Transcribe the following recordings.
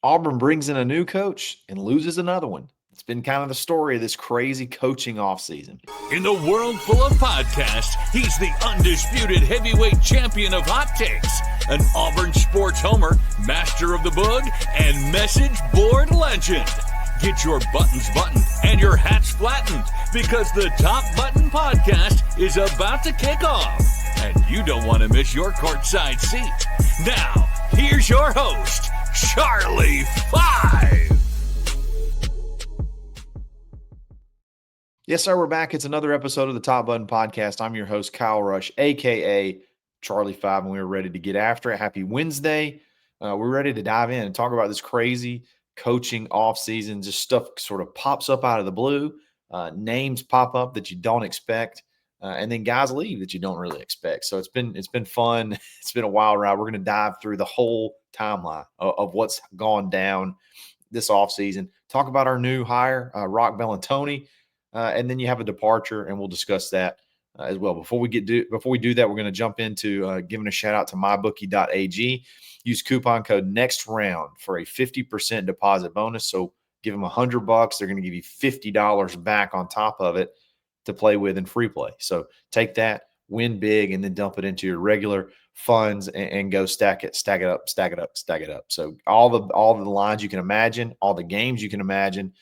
Auburn brings in a new coach and loses another one. It's been kind of the story of this crazy coaching offseason. In the world full of podcasts, he's the undisputed heavyweight champion of hot takes, an Auburn sports homer, master of the boog, and message board legend. Get your buttons buttoned and your hats flattened because the Top Button Podcast is about to kick off. And you don't want to miss your courtside seat. Now, here's your host, Charlie Five. Yes, sir, we're back. It's another episode of the Top Button Podcast. I'm your host, Kyle Rush, a.k.a. Charlie Five, and we're ready to get after it. Happy Wednesday. We're ready to dive in and talk about this crazy coaching offseason. Just stuff sort of pops up out of the blue. Names pop up that you don't expect. And then guys leave that you don't really expect. So it's been fun. It's been a wild ride. We're going to dive through the whole timeline of what's gone down this offseason. Talk about our new hire, Roc Bellantoni. And then you have a departure, and we'll discuss that as well. Before we do that, we're going to jump into giving a shout out to Mybookie.ag. Use coupon code NEXTROUND for a 50% deposit bonus. So give them $100. They're going to give you $50 back on top of it to play with in free play. So take that, win big, and then dump it into your regular funds and go stack it up. So all the lines you can imagine, all the games you can imagine.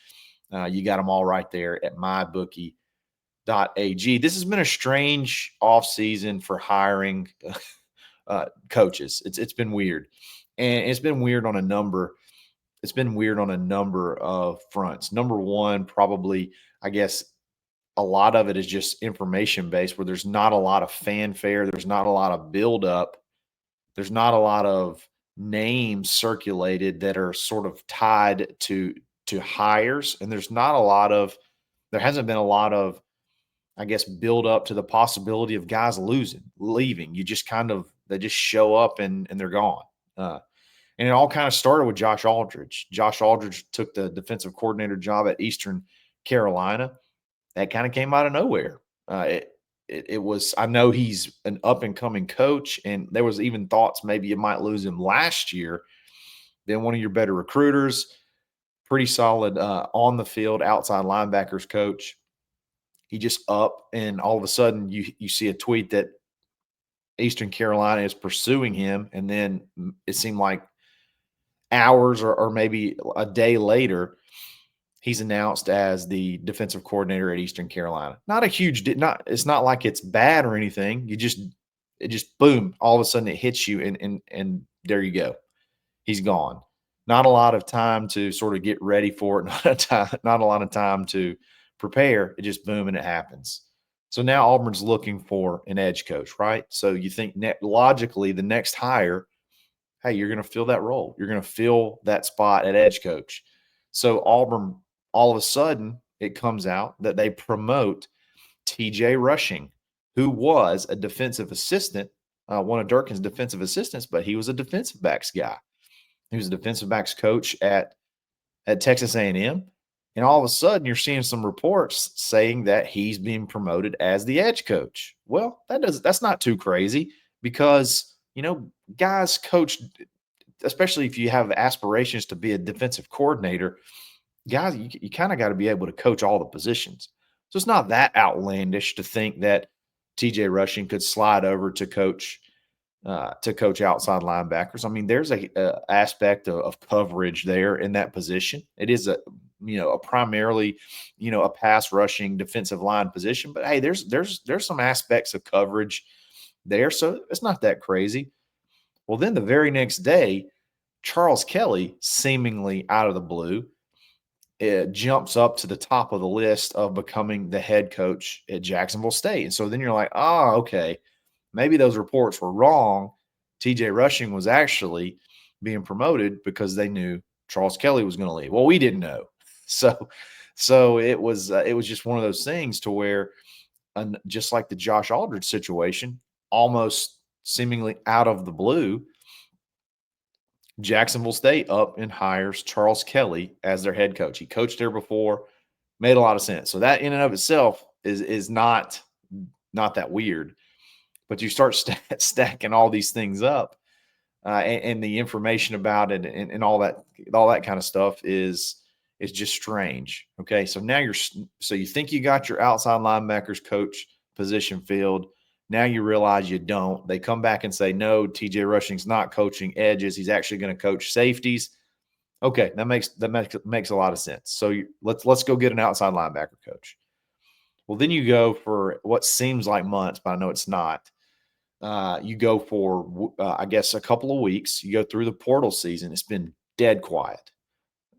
You got them all right there at mybookie.ag. This has been a strange offseason for hiring coaches. It's been weird. And it's been weird on a number. It's been weird on a number of fronts. Number one, probably, I guess, a lot of it is just information based, where there's not a lot of fanfare. There's not a lot of buildup. There's not a lot of names circulated that are sort of tied to hires, and there hasn't been a lot of, I guess, build up to the possibility of guys leaving. They just show up and they're gone. And it all kind of started with Josh Aldridge. Josh Aldridge took the defensive coordinator job at Eastern Carolina. That kind of came out of nowhere. It was, I know he's an up and coming coach, and there was even thoughts maybe you might lose him last year. Then one of your better recruiters, pretty solid on the field outside linebackers coach. He just up, and all of a sudden you see a tweet that Eastern Carolina is pursuing him, and then it seemed like hours or maybe a day later, he's announced as the defensive coordinator at Eastern Carolina. Not a huge, it's not like it's bad or anything. It just boom, all of a sudden it hits you, and there you go. He's gone. Not a lot of time to sort of get ready for it. Not a lot of time to prepare. It just boom, and it happens. So now Auburn's looking for an edge coach, right? So you think logically the next hire, hey, you're going to fill that role. You're going to fill that spot at edge coach. So Auburn, all of a sudden, it comes out that they promote TJ Rushing, who was a defensive assistant, one of Durkin's defensive assistants, but he was a defensive backs guy. He was a defensive backs coach at Texas A&M. And all of a sudden, you're seeing some reports saying that he's being promoted as the edge coach. Well, that's not too crazy, because, guys coach, especially if you have aspirations to be a defensive coordinator, guys, you kind of got to be able to coach all the positions. So it's not that outlandish to think that TJ Rushing could slide over to coach outside linebackers. I mean, there's a aspect of coverage there in that position. It is a primarily, a pass rushing defensive line position, but hey, there's some aspects of coverage there. So it's not that crazy. Well, then the very next day, Charles Kelly, seemingly out of the blue, jumps up to the top of the list of becoming the head coach at Jacksonville State. And so then you're like, oh, okay, maybe those reports were wrong. TJ Rushing was actually being promoted because they knew Charles Kelly was going to leave. Well, we didn't know. So it was just one of those things to where, just like the Josh Aldridge situation, almost seemingly out of the blue, Jacksonville State up and hires Charles Kelly as their head coach. He coached there before, made a lot of sense. So that in and of itself is not that weird. But you start stacking all these things up. and the information about it and all that kind of stuff is just strange. Okay, so now you think you got your outside linebackers coach position filled. Now you realize you don't. They come back and say, no, TJ Rushing's not coaching edges. He's actually going to coach safeties. Okay, that makes a lot of sense. So let's go get an outside linebacker coach. Well, then you go for what seems like months, but I know it's not. You go for, I guess, a couple of weeks. You go through the portal season. It's been dead quiet.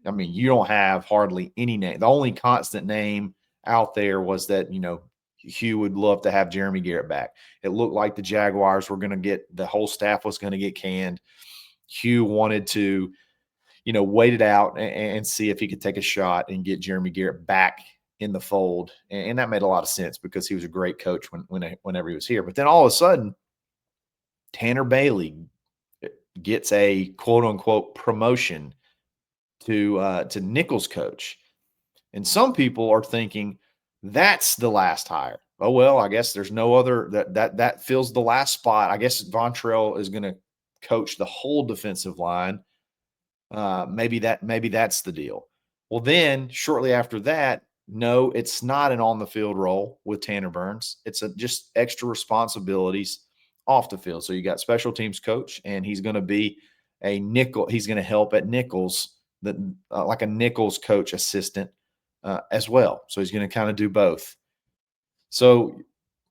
I mean, you don't have hardly any name. The only constant name out there was that, Hugh would love to have Jeremy Garrett back. It looked like the Jaguars were going to the whole staff was going to get canned. Hugh wanted to, wait it out and see if he could take a shot and get Jeremy Garrett back in the fold. And that made a lot of sense because he was a great coach whenever he was here. But then all of a sudden, Tanner Bailey gets a quote unquote promotion to Nichols coach. And some people are thinking that's the last hire. Oh, well, I guess there's no other that fills the last spot. I guess Vontrell is going to coach the whole defensive line. Maybe that's the deal. Well, then shortly after that, no, it's not an on the field role with Tanner Burns. It's just extra responsibilities off the field. So you got special teams coach, and he's going to be a nickel. He's going to help at nickels, like a nickels coach assistant as well. So he's going to kind of do both. So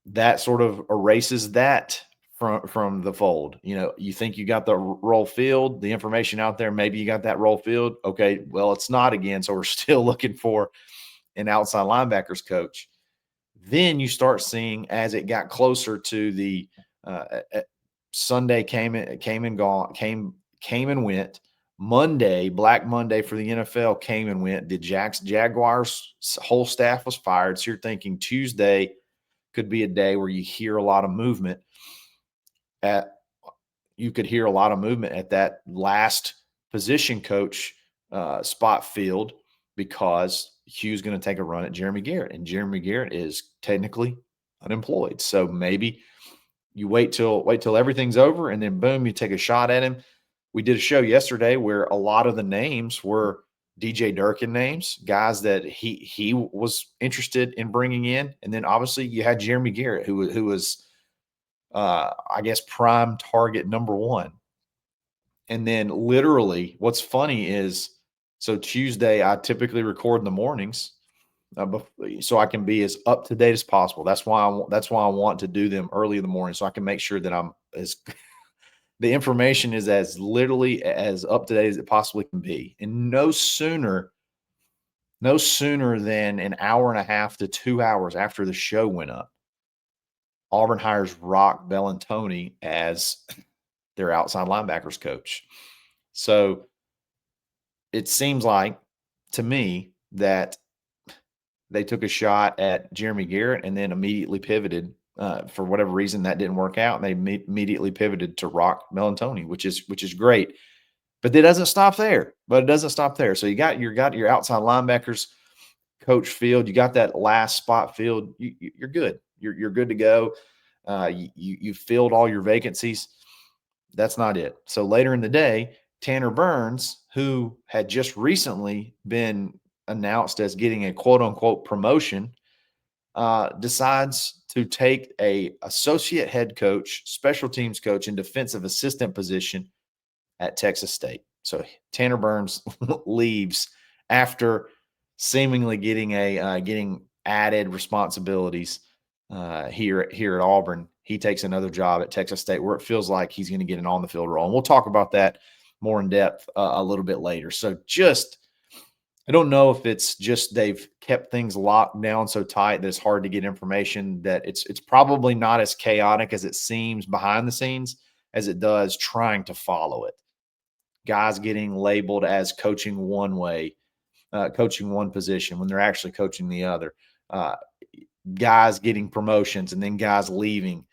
that sort of erases that from the fold. You think you got the role filled, the information out there, maybe you got that role filled. Okay, well, it's not again. So we're still looking for an outside linebackers coach. Then you start seeing, as it got closer to the Sunday came and went. Monday, Black Monday for the NFL came and went. The Jaguars whole staff was fired. So you're thinking Tuesday could be a day where you hear a lot of movement. You could hear a lot of movement at that last position coach spot field, because Hugh's going to take a run at Jeremy Garrett, and Jeremy Garrett is technically unemployed. So maybe you wait till everything's over, and then boom, you take a shot at him. We did a show yesterday where a lot of the names were DJ Durkin names, guys that he was interested in bringing in, and then obviously you had Jeremy Garrett, who was I guess prime target number one. And then literally, what's funny is, so Tuesday I typically record in the mornings, so I can be as up to date as possible. That's why I want to do them early in the morning, so I can make sure that I'm as the information is as literally as up to date as it possibly can be. And no sooner than an hour and a half to 2 hours after the show went up, Auburn hires Roc Bellantoni as their outside linebackers coach. So it seems like to me that they took a shot at Jeremy Garrett and then immediately pivoted. For whatever reason, that didn't work out, and they immediately pivoted to Roc Bellantoni, which is great. But it doesn't stop there. So you got your outside linebackers coach field. You got that last spot filled. You're good. You're good to go. You filled all your vacancies. That's not it. So later in the day, Tanner Burns, who had just recently been announced as getting a quote unquote promotion, decides to take a associate head coach, special teams coach, and defensive assistant position at Texas State. So Tanner Burns leaves after seemingly getting added responsibilities here at Auburn. He takes another job at Texas State, where it feels like he's going to get an on the field role. And we'll talk about that more in depth a little bit later. So I don't know if it's just they've kept things locked down so tight that it's hard to get information, that it's probably not as chaotic as it seems behind the scenes as it does trying to follow it. Guys getting labeled as coaching one way, coaching one position when they're actually coaching the other. Guys getting promotions and then guys leaving.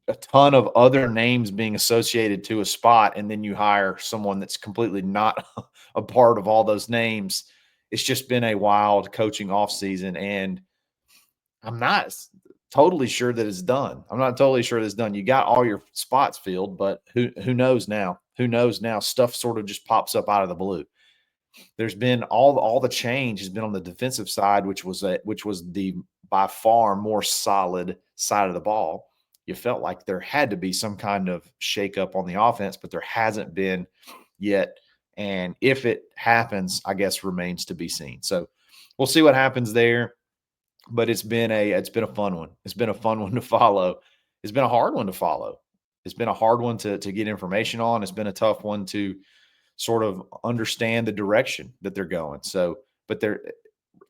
A ton of other names being associated to a spot, and then you hire someone that's completely not a part of all those names. It's just been a wild coaching offseason, and totally sure that it's done. I'm not totally sure that it's done. You got all your spots filled, but who knows now? Who knows now? Stuff sort of just pops up out of the blue. There's been all the change has been on the defensive side, which was the by far more solid side of the ball. You felt like there had to be some kind of shakeup on the offense, but there hasn't been yet. And if it happens, I guess remains to be seen. So we'll see what happens there. But it's been a fun one. It's been a fun one to follow. It's been a hard one to follow. It's been a hard one to get information on. It's been a tough one to sort of understand the direction that they're going. So, but they're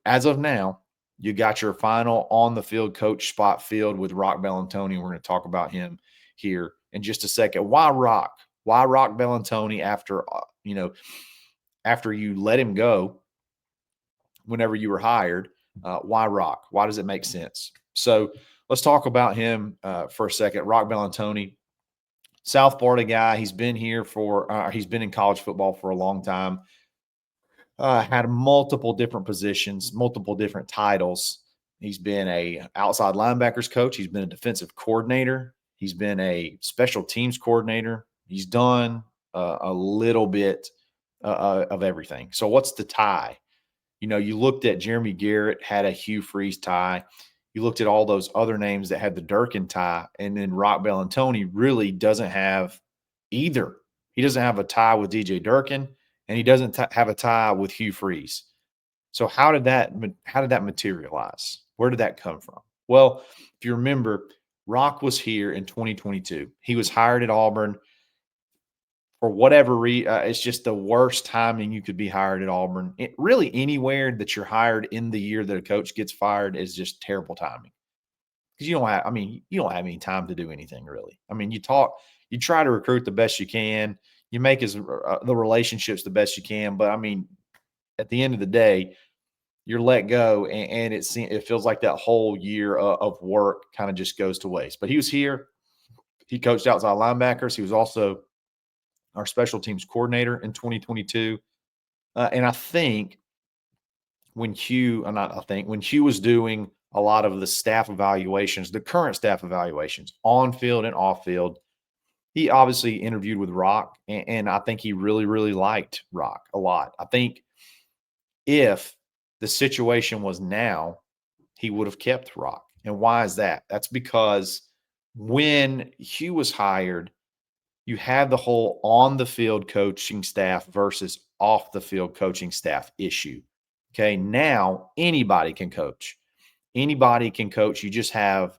as of now, you got your final on the field coach spot filled with Roc Bellantoni. We're going to talk about him here in just a second. Why Roc? Why Roc Bellantoni after you let him go whenever you were hired? Why Roc? Why does it make sense? So let's talk about him for a second. Roc Bellantoni, South Florida guy. He's been here he's been in college football for a long time. Had multiple different positions, multiple different titles. He's been a outside linebackers coach. He's been a defensive coordinator. He's been a special teams coordinator. He's done a little bit of everything. So what's the tie? You looked at Jeremy Garrett had a Hugh Freeze tie. You looked at all those other names that had the Durkin tie, and then Roc Bellantoni really doesn't have either. He doesn't have a tie with DJ Durkin, and he doesn't have a tie with Hugh Freeze. So how did that materialize? Where did that come from? Well, if you remember, Roc was here in 2022. He was hired at Auburn. For whatever reason, it's just the worst timing you could be hired at Auburn. Really, anywhere that you're hired in the year that a coach gets fired is just terrible timing because you don't have any time to do anything really. I mean, you try to recruit the best you can, you make the relationships the best you can, but I mean, at the end of the day, you're let go, and it feels like that whole year of work kind of just goes to waste. But he was here. He coached outside linebackers. He was also our special teams coordinator in 2022. And I think when Hugh was doing a lot of the staff evaluations, the current staff evaluations on field and off field, he obviously interviewed with Roc, and I think he really, really liked Roc a lot. I think if the situation was now, he would have kept Roc. And why is that? That's because when Hugh was hired, you have the whole on the field coaching staff versus off the field coaching staff issue. Okay. Now anybody can coach. Anybody can coach. You just have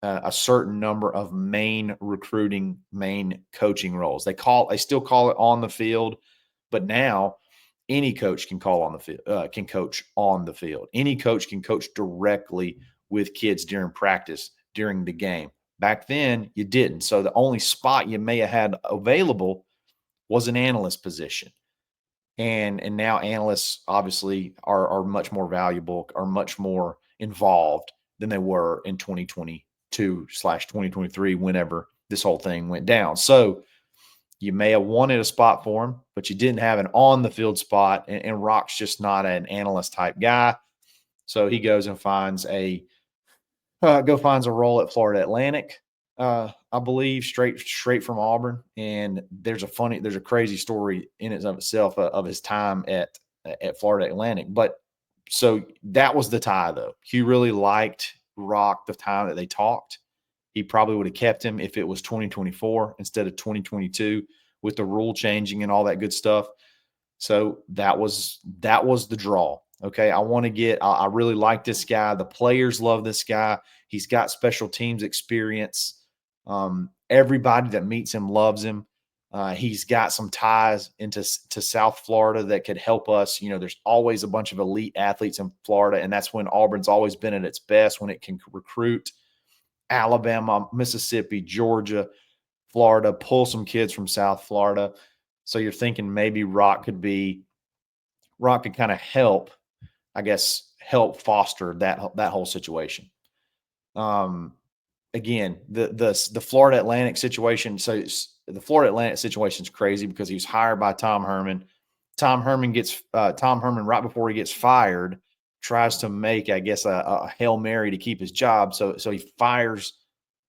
a certain number of main coaching roles. They still call it on the field, but now any coach can call on the field, can coach on the field. Any coach can coach directly with kids during practice, during the game. Back then, you didn't. So the only spot you may have had available was an analyst position. And now analysts obviously are much more valuable, are much more involved than they were in 2022/2023, whenever this whole thing went down. So you may have wanted a spot for him, but you didn't have an on the field spot. And Roc's just not an analyst type guy. So he goes and finds a role at Florida Atlantic, I believe, straight from Auburn. And there's a crazy story in and of itself of his time at Florida Atlantic. But so that was the tie, though. Hugh really liked Roc the time that they talked. He probably would have kept him if it was 2024 instead of 2022 with the rule changing and all that good stuff. So that was the draw. Okay. I really like this guy. The players love this guy. He's got special teams experience. Everybody that meets him loves him. He's got some ties to South Florida that could help us. There's always a bunch of elite athletes in Florida, and that's when Auburn's always been at its best, when it can recruit Alabama, Mississippi, Georgia, Florida, pull some kids from South Florida. So you're thinking maybe Roc could kind of help foster that whole situation. Again, the Florida Atlantic situation. So the Florida Atlantic situation is crazy because he was hired by Tom Herman. Tom Herman right before he gets fired, tries to make, I guess, a Hail Mary to keep his job. So he fires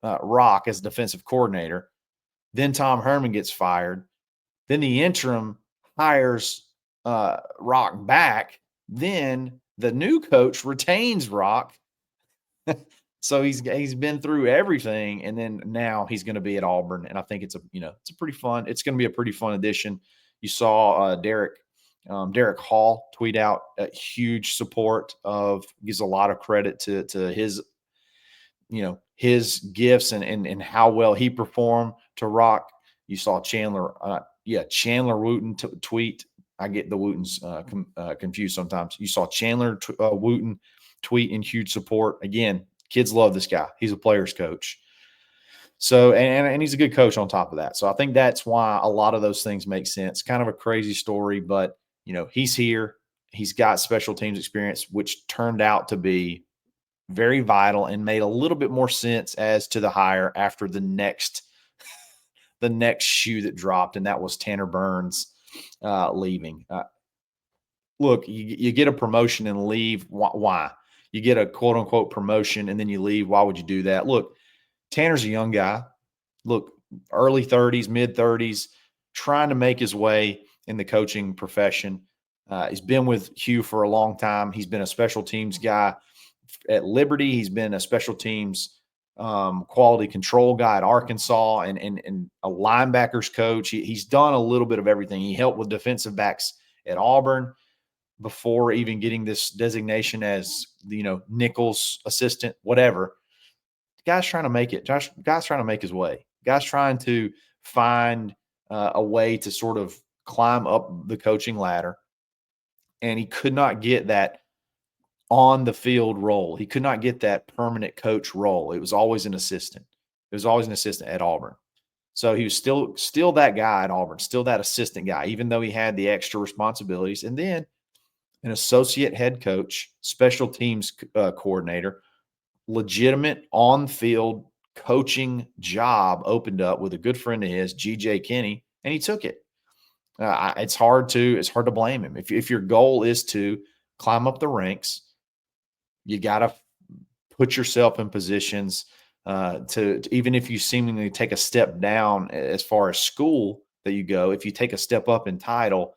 Roc as defensive coordinator. Then Tom Herman gets fired. Then the interim hires Roc back. Then the new coach retains Roc. So he's been through everything, and then now he's going to be at Auburn, and I think it's going to be a pretty fun addition. You saw Derek Hall tweet out a huge support gives a lot of credit to his his gifts and how well he performed to Roc. You saw Chandler Wooten tweet. I get the Wootens confused sometimes. You saw Chandler Wooten tweet in huge support. Again, kids love this guy. He's a player's coach. So, and he's a good coach on top of that. So I think that's why a lot of those things make sense. Kind of a crazy story, but he's here. He's got special teams experience, which turned out to be very vital and made a little bit more sense as to the hire after the next shoe that dropped, and that was Tanner Burns leaving. Look, you get a promotion and leave. Why? You get a quote unquote promotion and then you leave. Why would you do that? Look, Tanner's a young guy. Look, early 30s, mid 30s, trying to make his way in the coaching profession. He's been with Hugh for a long time. He's been a special teams guy at Liberty. He's been a special teams quality control guy at Arkansas and a linebackers coach. He's done a little bit of everything. He helped with defensive backs at Auburn before even getting this designation as Nichols assistant, whatever. The guy's trying to make it. Guy's trying to make his way. Guy's trying to find a way to sort of climb up the coaching ladder. And he could not get that on the field role. He could not get that permanent coach role. It was always an assistant. It was always an assistant at Auburn. So he was still that guy at Auburn, still that assistant guy, even though he had the extra responsibilities. And then an associate head coach, special teams coordinator, legitimate on-field coaching job opened up with a good friend of his, G.J. Kinney, and he took it. It's hard to blame him. If your goal is to climb up the ranks, you got to put yourself in positions to even if you seemingly take a step down as far as school that you go, if you take a step up in title,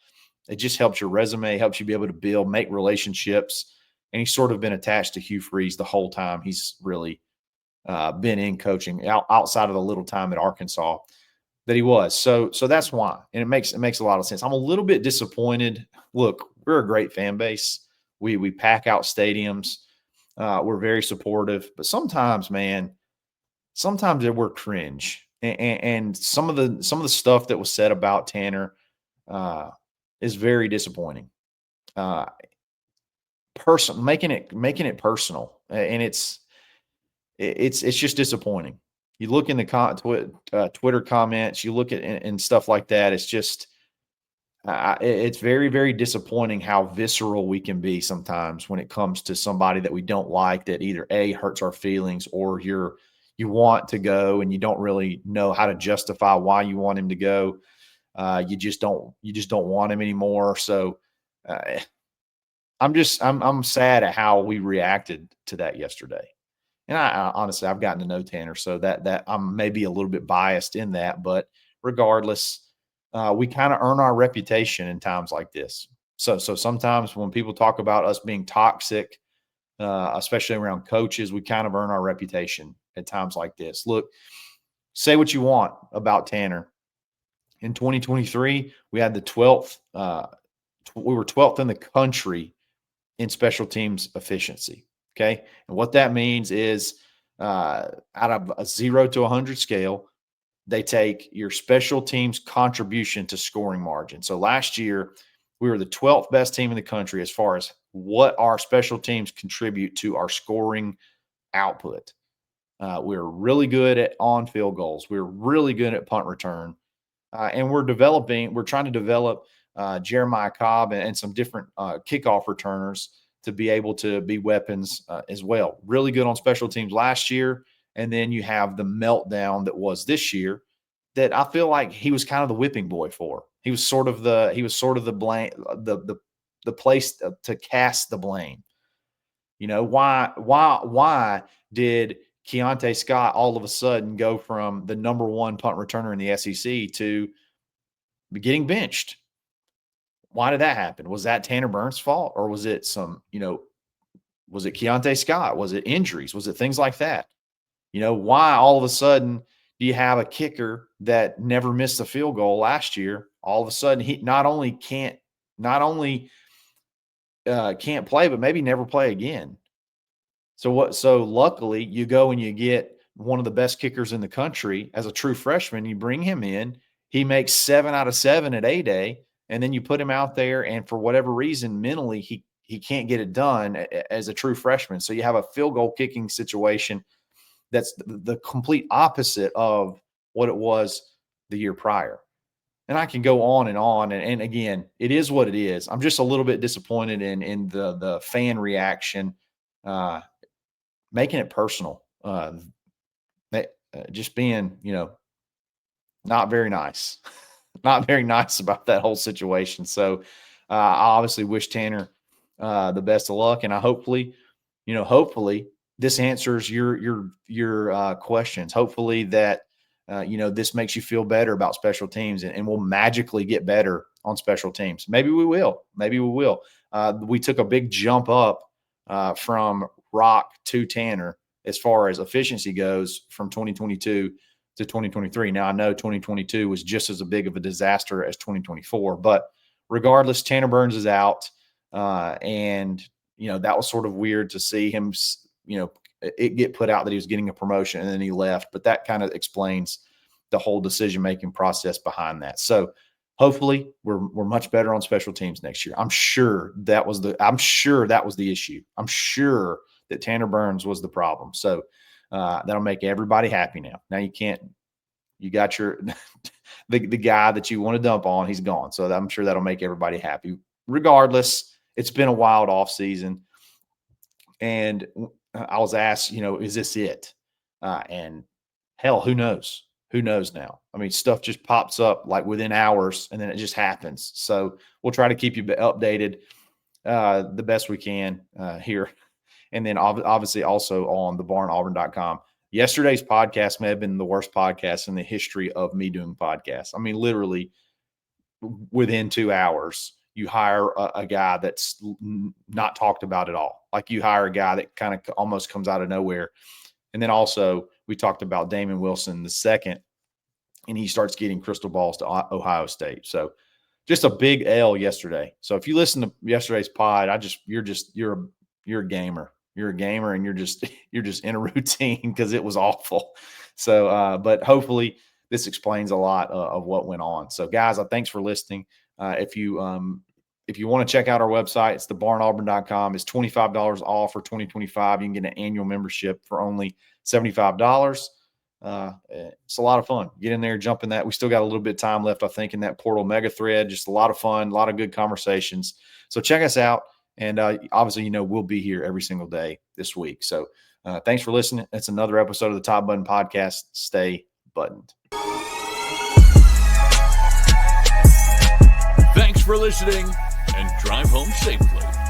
it just helps your resume, helps you be able to make relationships. And he's sort of been attached to Hugh Freeze the whole time he's really been in coaching outside of the little time at Arkansas that he was. So that's why. And it makes a lot of sense. I'm a little bit disappointed. Look, we're a great fan base. We pack out stadiums. We're very supportive. But sometimes, man, we're cringe. And some of the stuff that was said about Tanner is very disappointing. Making it personal, and it's just disappointing. You look in the Twitter comments, you look at and stuff like that. It's just it's very, very disappointing how visceral we can be sometimes when it comes to somebody that we don't like, that either A, hurts our feelings, or you want to go and you don't really know how to justify why you want him to go. You just don't want him anymore. So I'm sad at how we reacted to that yesterday. And I honestly, I've gotten to know Tanner, so that I'm maybe a little bit biased in that, but regardless, we kind of earn our reputation in times like this. So sometimes when people talk about us being toxic, especially around coaches, we kind of earn our reputation at times like this. Look, say what you want about Tanner. In 2023, we had the 12th. We were 12th in the country in special teams efficiency. Okay. And what that means is out of a 0 to 100 scale, they take your special teams contribution to scoring margin. So last year, we were the 12th best team in the country as far as what our special teams contribute to our scoring output. We're really good at on field goals. We're really good at punt return. And we're trying to develop Jeremiah Cobb and some different kickoff returners to be able to be weapons as well. Really good on special teams last year. And then you have the meltdown that was this year that I feel like he was kind of the whipping boy for. He was sort of the blame, the place to cast the blame. Why did Keontae Scott all of a sudden go from the number one punt returner in the SEC to getting benched? Why did that happen? Was that Tanner Burns' fault, or was it was it Keontae Scott? Was it injuries? Was it things like that? Why all of a sudden do you have a kicker that never missed a field goal last year? All of a sudden, he not only can't play, but maybe never play again. So luckily, you go and you get one of the best kickers in the country as a true freshman. You bring him in. He makes 7 out of 7 at A-Day, and then you put him out there, and for whatever reason, mentally, he can't get it done as a true freshman. So you have a field goal kicking situation that's the complete opposite of what it was the year prior. And I can go on. And again, it is what it is. I'm just a little bit disappointed in the fan reaction, making it personal, just being, not very nice, not very nice about that whole situation. So I obviously wish Tanner the best of luck, and I hopefully this answers your questions. Hopefully that this makes you feel better about special teams, and we'll magically get better on special teams. Maybe we will. We took a big jump up from Roc to Tanner as far as efficiency goes from 2022 to 2023. Now, I know 2022 was just as big of a disaster as 2024, but regardless, Tanner Burns is out. And that was sort of weird to see him, it get put out that he was getting a promotion and then he left, but that kind of explains the whole decision-making process behind that. So hopefully we're much better on special teams next year. I'm sure that was the issue. I'm sure that Tanner Burns was the problem. So that'll make everybody happy now. Now you got your, the guy that you want to dump on, he's gone. So I'm sure that'll make everybody happy. Regardless, it's been a wild off season. And I was asked, is this it? And hell, who knows? Who knows now? I mean, stuff just pops up like within hours and then it just happens. So we'll try to keep you updated the best we can here. And then obviously also on thebarnauburn.com. Yesterday's podcast may have been the worst podcast in the history of me doing podcasts. I mean, literally within 2 hours, you hire a guy that's not talked about at all. Like you hire a guy that kind of almost comes out of nowhere. And then also we talked about Damon Wilson II, and he starts getting crystal balls to Ohio State. So just a big L yesterday. So if you listen to yesterday's pod, you're a gamer. You're a gamer, and you're just in a routine because it was awful. So, but hopefully this explains a lot of what went on. So guys, thanks for listening. If you want to check out our website, it's thebarnauburn.com. It's $25 off for 2025. You can get an annual membership for only $75. It's a lot of fun. Get in there, jump in that. We still got a little bit of time left, I think, in that portal mega thread. Just a lot of fun, a lot of good conversations. So check us out. And obviously, we'll be here every single day this week. So thanks for listening. That's another episode of the Top Button Podcast. Stay buttoned. Thanks for listening, and drive home safely.